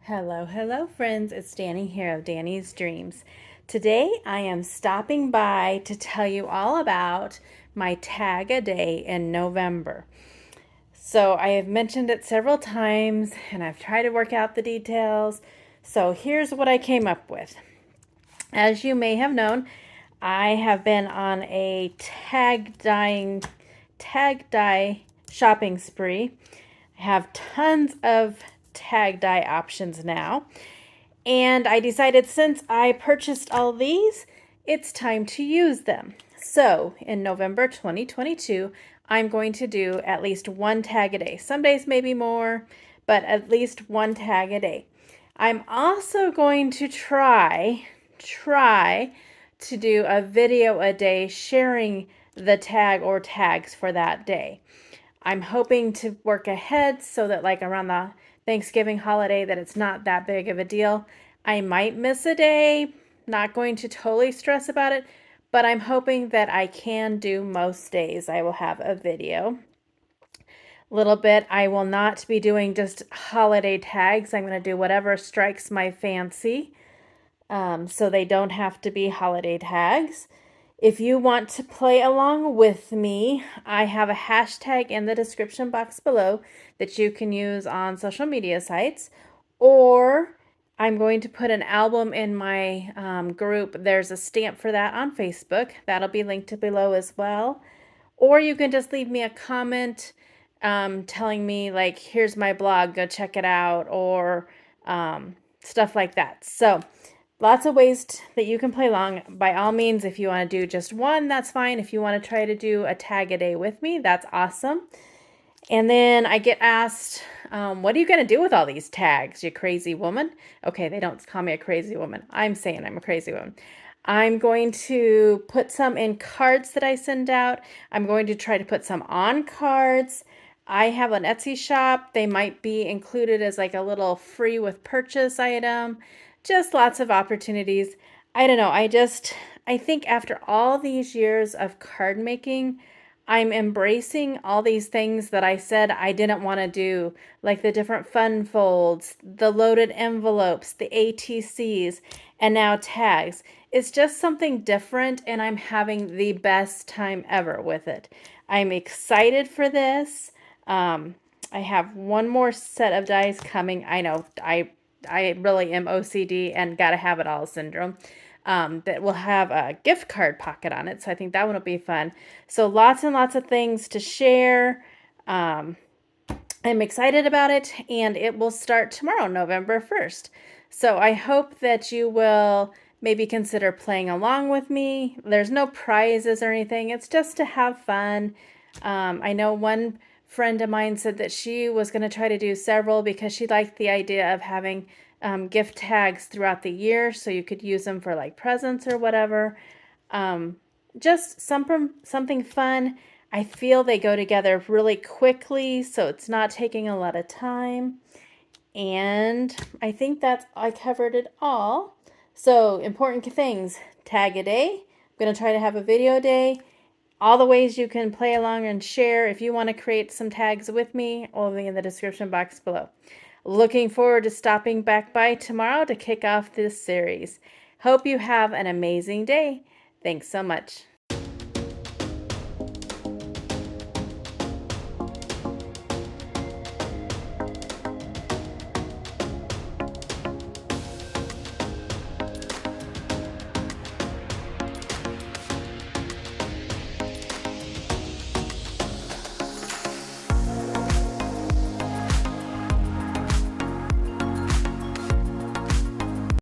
Hello friends, it's Danny here of Danny's Dreams. Today I am stopping by to tell you all about my tag a day in November. So I have mentioned it several times and I've tried to work out the details. So here's what I came up with. As you may have known, I have been on a tag dye shopping spree. I have tons of tag dye options now. And I decided since I purchased all these, it's time to use them. So in November 2022, I'm going to do at least one tag a day. Some days maybe more, but at least one tag a day. I'm also going to try to do a video a day sharing the tag or tags for that day. I'm hoping to work ahead so that like around the Thanksgiving holiday that it's not that big of a deal. I might miss a day, not going to totally stress about it, but I'm hoping that I can do most days I will have a video. Little bit, I will not be doing just holiday tags. I'm going to do whatever strikes my fancy, so they don't have to be holiday tags. If you want to play along with me, I have a hashtag in the description box below that you can use on social media sites, or I'm going to put an album in my group. There's a stamp for that on Facebook. That'll be linked below as well. Or you can just leave me a comment telling me, like, here's my blog, go check it out, or stuff like that. So lots of ways that you can play along. By all means, if you want to do just one, that's fine. If you want to try to do a tag a day with me, that's awesome. And then I get asked, what are you going to do with all these tags, you crazy woman? Okay, they don't call me a crazy woman. I'm saying I'm a crazy woman. I'm going to put some in cards that I send out. I'm going to try to put some on cards. I have an Etsy shop. They might be included as like a little free with purchase item. Just lots of opportunities. I don't know. I think after all these years of card making, I'm embracing all these things that I said I didn't want to do, like the different fun folds, the loaded envelopes, the ATCs, and now tags. It's just something different, and I'm having the best time ever with it. I'm excited for this. I have one more set of dies coming. I know I really am OCD and gotta have it all syndrome. That will have a gift card pocket on it. So I think that one will be fun. So lots and lots of things to share. I'm excited about it, and it will start tomorrow, November 1st. So I hope that you will maybe consider playing along with me. There's no prizes or anything. It's just to have fun. I know one friend of mine said that she was going to try to do several because she liked the idea of having gift tags throughout the year so you could use them for like presents or whatever. Just something fun. I feel they go together really quickly, so it's not taking a lot of time. And I think I covered it all. So important things, tag a day. I'm going to try to have a video day. All the ways you can play along and share. If you want to create some tags with me, all be in the description box below. Looking forward to stopping back by tomorrow to kick off this series. Hope you have an amazing day. Thanks so much.